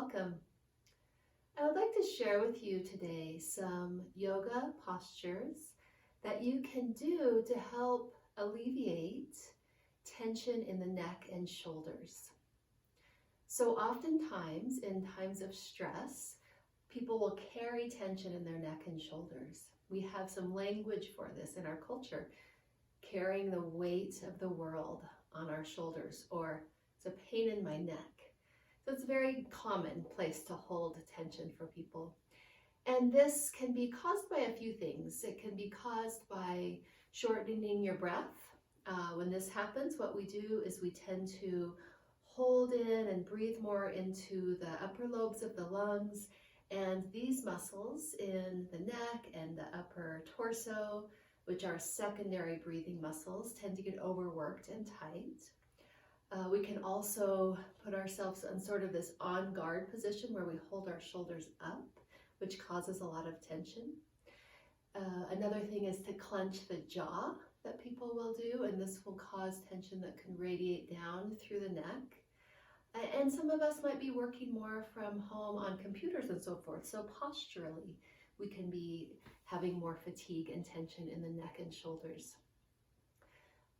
welcome. I would like to share with you today some yoga postures that you can do to help alleviate tension in the neck and shoulders. So oftentimes in times of stress, people will carry tension in their neck and shoulders. We have some language for this in our culture, carrying the weight of the world on our shoulders, or it's a pain in my neck. So it's a very common place to hold tension for people. And this can be caused by a few things. It can be caused by shortening your breath. When this happens, what we do is we tend to hold in and breathe more into the upper lobes of the lungs. And these muscles in the neck and the upper torso, which are secondary breathing muscles, tend to get overworked and tight. We can also put ourselves in sort of this on guard position where we hold our shoulders up, which causes a lot of tension. Another thing is to clench the jaw that people will do, and this will cause tension that can radiate down through the neck. And some of us might be working more from home on computers and so forth, so posturally we can be having more fatigue and tension in the neck and shoulders.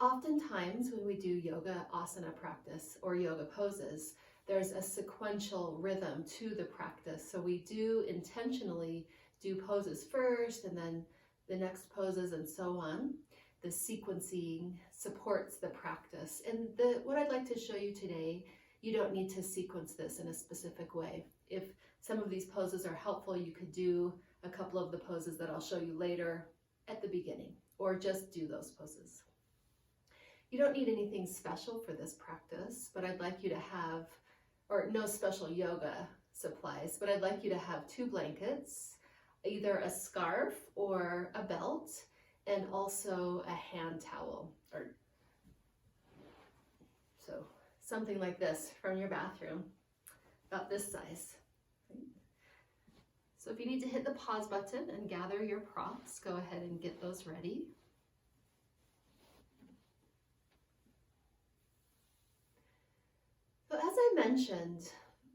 Oftentimes when we do yoga asana practice or yoga poses, there's a sequential rhythm to the practice. So we do intentionally do poses first and then the next poses and so on. The sequencing supports the practice. And what I'd like to show you today, you don't need to sequence this in a specific way. If some of these poses are helpful, you could do a couple of the poses that I'll show you later at the beginning, or just do those poses. You don't need anything special for this practice, but I'd like you to have, or no special yoga supplies, but I'd like you to have 2 blankets, either a scarf or a belt, and also a hand towel, or so something like this from your bathroom, about this size. So if you need to hit the pause button and gather your props, go ahead and get those ready. So as I mentioned,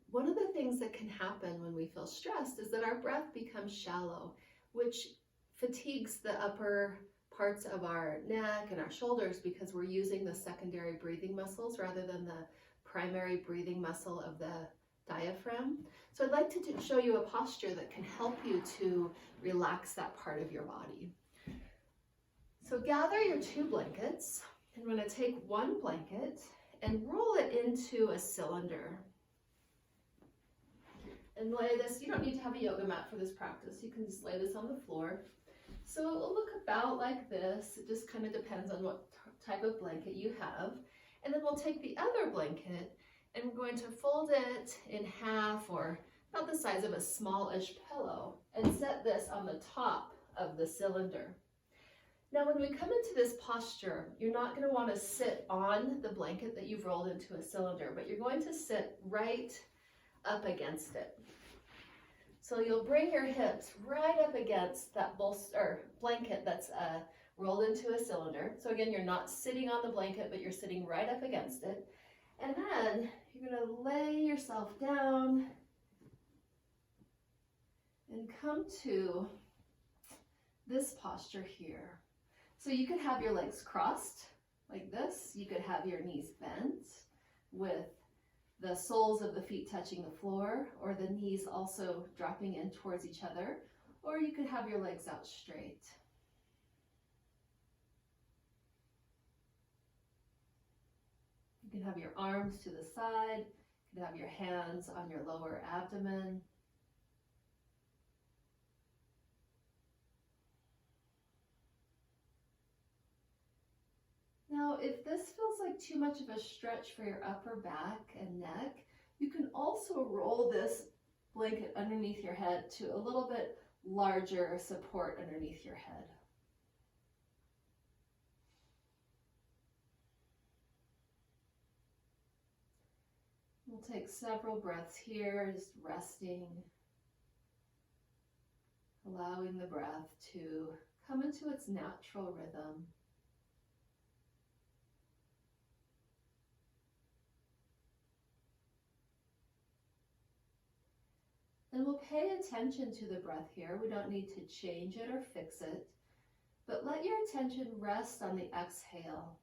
one of the things that can happen when we feel stressed is that our breath becomes shallow, which fatigues the upper parts of our neck and our shoulders because we're using the secondary breathing muscles rather than the primary breathing muscle of the diaphragm. So I'd like to show you a posture that can help you to relax that part of your body. So gather your 2 blankets, and we're going to take one blanket and roll it into a cylinder. And lay this, you don't need to have a yoga mat for this practice. You can just lay this on the floor. So it will look about like this. It just kind of depends on what type of blanket you have. And then we'll take the other blanket and we're going to fold it in half, or about the size of a smallish pillow, and set this on the top of the cylinder. Now when we come into this posture, you're not going to want to sit on the blanket that you've rolled into a cylinder, but you're going to sit right up against it. So you'll bring your hips right up against that blanket that's rolled into a cylinder. So again, you're not sitting on the blanket, but you're sitting right up against it. And then you're going to lay yourself down and come to this posture here. So you could have your legs crossed like this. You could have your knees bent with the soles of the feet touching the floor, or the knees also dropping in towards each other, or you could have your legs out straight. You can have your arms to the side. You can have your hands on your lower abdomen. Now, if this feels like too much of a stretch for your upper back and neck, you can also roll this blanket underneath your head to a little bit larger support underneath your head. We'll take several breaths here, just resting, allowing the breath to come into its natural rhythm. And we'll pay attention to the breath here. We don't need to change it or fix it, but let your attention rest on the exhale.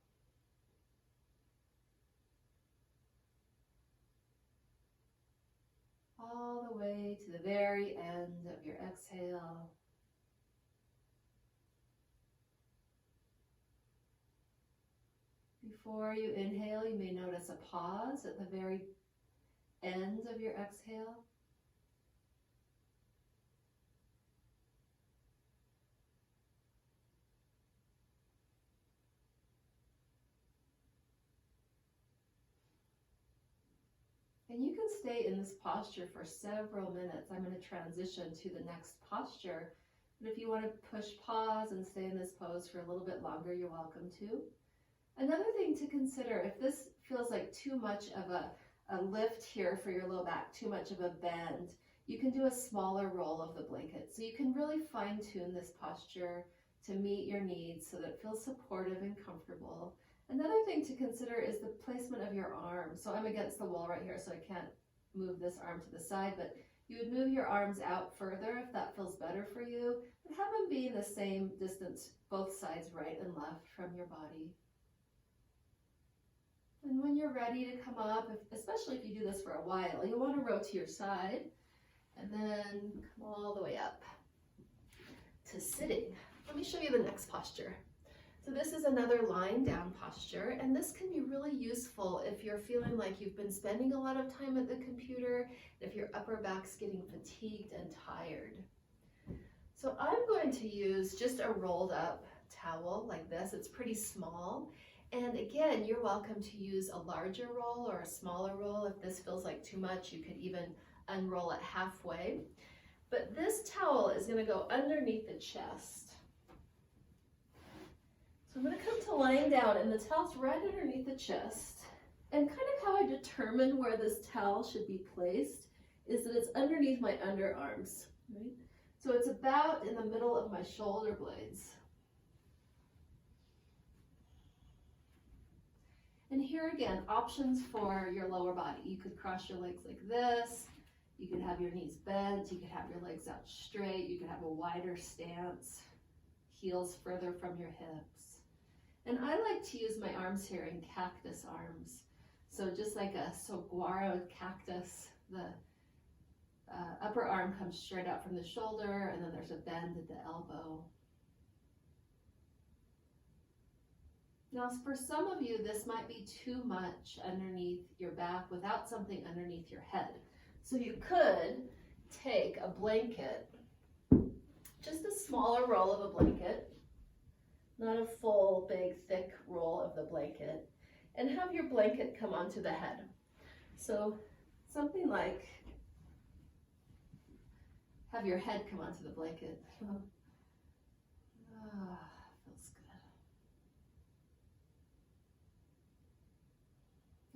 All the way to the very end of your exhale. Before you inhale, you may notice a pause at the very end of your exhale. And you can stay in this posture for several minutes. I'm going to transition to the next posture. But if you want to push pause and stay in this pose for a little bit longer, you're welcome to. Another thing to consider, if this feels like too much of a lift here for your low back, too much of a bend, you can do a smaller roll of the blanket. So you can really fine tune this posture to meet your needs so that it feels supportive and comfortable. Another thing to consider is the placement of your arms. So I'm against the wall right here, so I can't move this arm to the side, but you would move your arms out further if that feels better for you, and have them be the same distance, both sides, right and left, from your body. And when you're ready to come up, especially if you do this for a while, you'll want to roll to your side and then come all the way up to sitting. Let me show you the next posture. So this is another lying down posture, and this can be really useful if you're feeling like you've been spending a lot of time at the computer, if your upper back's getting fatigued and tired. So I'm going to use just a rolled up towel like this. It's pretty small. And again, you're welcome to use a larger roll or a smaller roll. If this feels like too much, you could even unroll it halfway. But this towel is going to go underneath the chest. So I'm going to come to lying down, and the towel's right underneath the chest. And kind of how I determine where this towel should be placed is that it's underneath my underarms, right? So it's about in the middle of my shoulder blades. And here again, options for your lower body. You could cross your legs like this. You could have your knees bent. You could have your legs out straight. You could have a wider stance, heels further from your hips. And I like to use my arms here in cactus arms. So just like a saguaro cactus, the upper arm comes straight out from the shoulder, and then there's a bend at the elbow. Now, for some of you, this might be too much underneath your back without something underneath your head. So you could take a blanket, just a smaller roll of a blanket, not a full, big, thick roll of the blanket, and have your blanket come onto the head. So something like, have your head come onto the blanket. Feels good.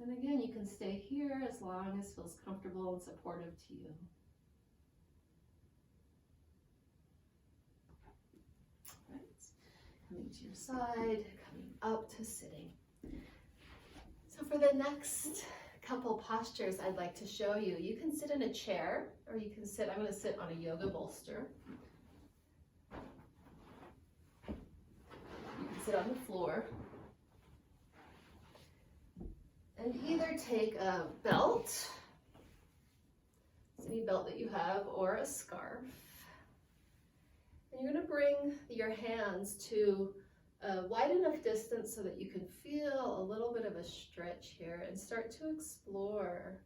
And again, you can stay here as long as it feels comfortable and supportive to you. Coming to your side, coming up to sitting. So for the next couple postures I'd like to show you, you can sit in a chair, or you can sit, I'm going to sit on a yoga bolster. You can sit on the floor. And either take a belt, any belt that you have, or a scarf. And you're going to bring your hands to a wide enough distance so that you can feel a little bit of a stretch here and start to explore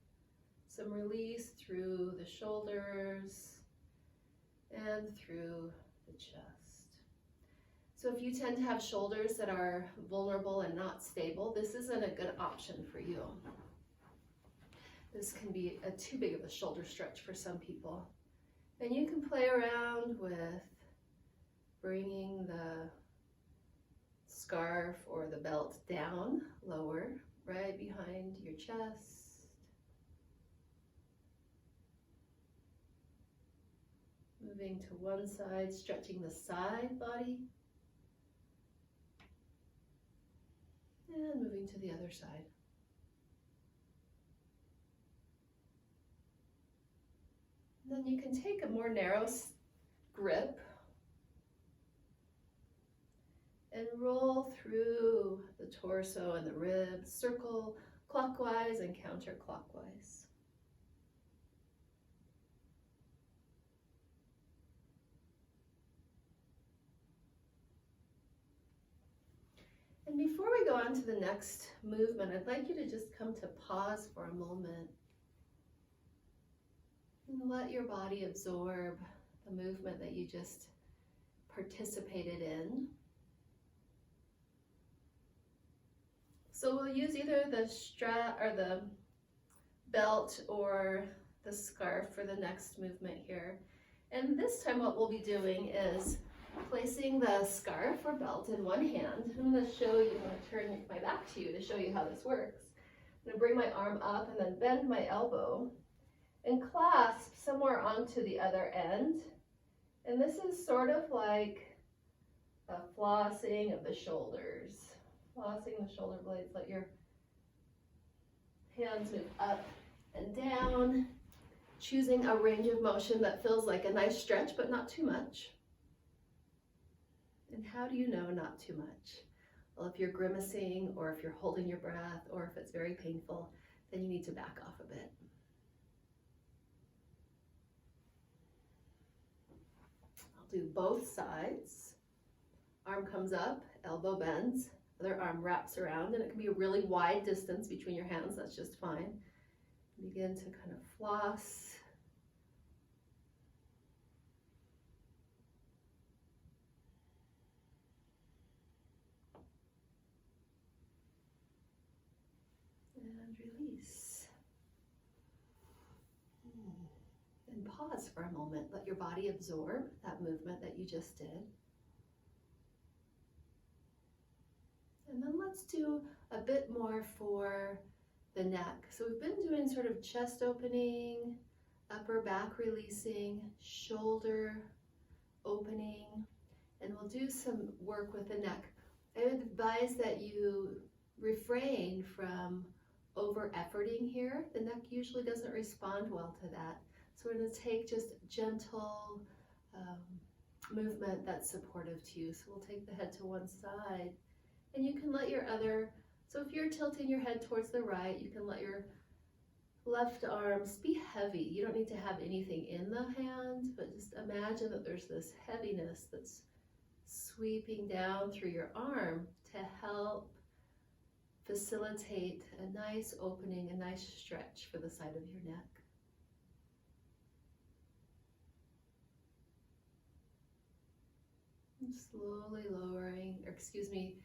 some release through the shoulders and through the chest. So if you tend to have shoulders that are vulnerable and not stable, this isn't a good option for you. This can be too big of a shoulder stretch for some people. And you can play around with bringing the scarf or the belt down, lower, right behind your chest. Moving to one side, stretching the side body. And moving to the other side. then you can take a more narrow grip and roll through the torso and the ribs, circle clockwise and counterclockwise. And before we go on to the next movement, I'd like you to just come to pause for a moment and let your body absorb the movement that you just participated in. So we'll use either the strap or the belt or the scarf for the next movement here. And this time what we'll be doing is placing the scarf or belt in one hand. I'm going to show you, I'm going to turn my back to you to show you how this works. I'm going to bring my arm up and then bend my elbow and clasp somewhere onto the other end. And this is sort of like a flossing of the shoulders. Flossing the shoulder blades, let your hands move up and down, choosing a range of motion that feels like a nice stretch, but not too much. And how do you know not too much? Well, if you're grimacing, or if you're holding your breath, or if it's very painful, then you need to back off a bit. I'll do both sides. Arm comes up, elbow bends, other arm wraps around, and it can be a really wide distance between your hands, that's just fine. Begin to kind of floss. And release. And pause for a moment. Let your body absorb that movement that you just did. And then let's do a bit more for the neck. So we've been doing sort of chest opening, upper back releasing, shoulder opening, and we'll do some work with the neck. I would advise that you refrain from over-efforting here. The neck usually doesn't respond well to that. So we're going to take just gentle movement that's supportive to you. So we'll take the head to one side, and you can let your other, so if you're tilting your head towards the right, you can let your left arms be heavy. You don't need to have anything in the hand, but just imagine that there's this heaviness that's sweeping down through your arm to help facilitate a nice opening, a nice stretch for the side of your neck. And slowly lowering, or excuse me,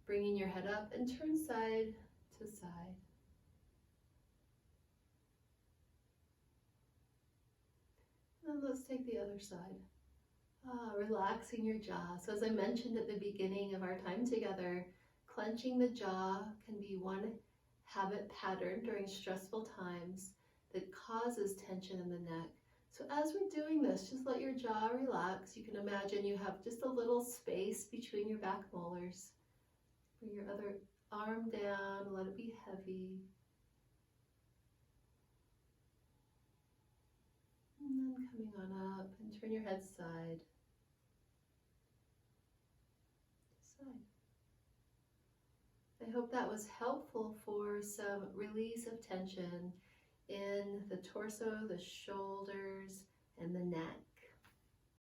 bringing your head up and turn side to side. And let's take the other side. Relaxing your jaw. So as I mentioned at the beginning of our time together, clenching the jaw can be one habit pattern during stressful times that causes tension in the neck. So as we're doing this, just let your jaw relax. You can imagine you have just a little space between your back molars. Bring your other arm down, let it be heavy. And then coming on up and turn your head side to side. I hope that was helpful for some release of tension in the torso, the shoulders, and the neck.